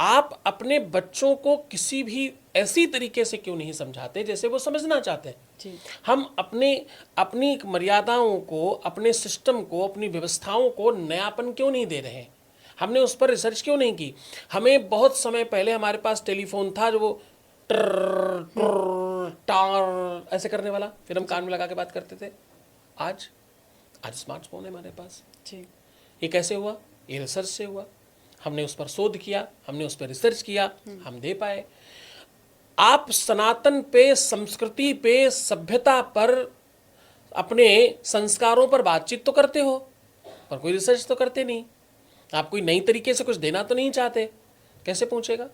आप अपने बच्चों को किसी भी ऐसी तरीके से क्यों नहीं समझाते जैसे वो समझना चाहते हैं? जी। हम अपनी मर्यादाओं को, अपने सिस्टम को, अपनी व्यवस्थाओं को नयापन क्यों नहीं दे रहे हैं? हमने उस पर रिसर्च क्यों नहीं की? हमें बहुत समय पहले हमारे पास टेलीफोन था जो वो ट्र ट्र टार ऐसे करने वाला, फिर हम कान में लगा के बात करते थे। आज आज स्मार्टफोन है हमारे पास। जी। ये कैसे हुआ? ये रिसर्च से हुआ। हमने उस पर शोध किया, हमने उस पर रिसर्च किया, हम दे पाए। आप सनातन पे, संस्कृति पे, सभ्यता पर, अपने संस्कारों पर बातचीत तो करते हो, पर कोई रिसर्च तो करते नहीं। आप कोई नई तरीके से कुछ देना तो नहीं चाहते, कैसे पहुंचेगा?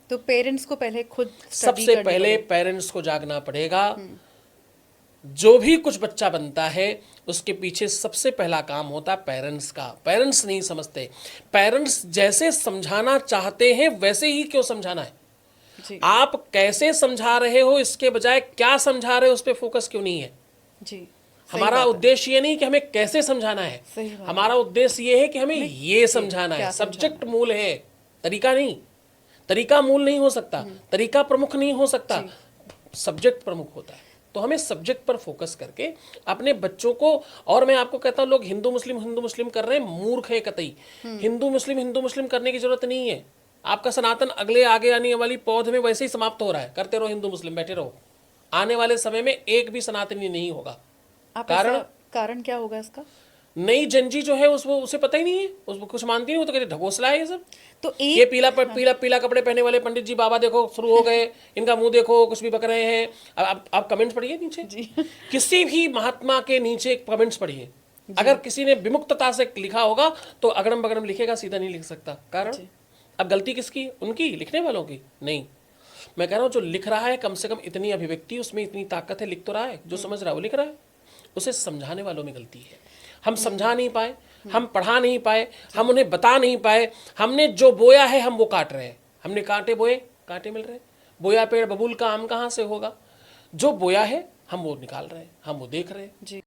तो पेरेंट्स को पहले खुद स्टडी सबसे करनी पहले पड़ेगी। पेरेंट्स को जागना पड़ेगा। जो भी कुछ बच्चा बनता है उसके पीछे सबसे पहला काम होता है पेरेंट्स का। पेरेंट्स नहीं समझते। पेरेंट्स जैसे समझाना चाहते हैं वैसे ही क्यों समझाना है? जी। आप कैसे समझा रहे हो इसके बजाय क्या समझा रहे हो उस पर फोकस क्यों नहीं है? जी। सही हमारा बात है। उद्देश्य ये नहीं कि हमें कैसे समझाना है, सही बात है। हमारा उद्देश्य ये है कि हमें ये समझाना है। क्या सब्जेक्ट मूल है, तरीका नहीं। तरीका मूल नहीं हो सकता, तरीका प्रमुख नहीं हो सकता, जी। सब्जेक्ट प्रमुख होता है। तो हमें सब्जेक्ट पर फोकस करके अपने बच्चों को, और मैं आपको कहता हूँ लोग हिंदू मुस्लिम कर रहे हैं, मूर्ख है कतई। हिंदू मुस्लिम करने की जरूरत नहीं है। आपका सनातन अगले आगे आने वाली पौध में वैसे ही समाप्त हो रहा है। करते रहो हिंदू मुस्लिम, बैठे रहो। आने वाले समय में एक भी सनातनी नहीं होगा। आप कारण? कारण क्या होगा इसका? नई जनजी जो है उसे पता ही नहीं है, उसको कुछ मानती नहीं। वो तो कहते ढकोसला है ये सब। तो ये एक पीला कपड़े पहने वाले पंडित जी बाबा देखो शुरू हो गए, इनका मुंह देखो, कुछ भी बक रहे हैं। अब आप कमेंट्स पढ़िए नीचे। जी। किसी भी महात्मा के नीचे कमेंट्स पढ़िए। अगर किसी ने विमुक्तता से लिखा होगा तो अगड़म बगड़म लिखेगा, सीधा नहीं लिख सकता। कारण? जी। अब गलती किसकी? उनकी, लिखने वालों की नहीं। मैं कह रहा हूँ जो लिख रहा है कम से कम इतनी अभिव्यक्ति उसमें, इतनी ताकत है, लिख तो रहा है। जो समझ रहा है वो लिख रहा है। उसे समझाने वालों में गलती है। हम समझा नहीं पाए, हम पढ़ा नहीं पाए, हम उन्हें बता नहीं पाए। हमने जो बोया है हम वो काट रहे हैं। हमने कांटे बोए, कांटे मिल रहे हैं। बोया पेड़ बबूल का आम कहाँ से होगा? जो बोया है हम वो निकाल रहे हैं, हम वो देख रहे हैं। जी।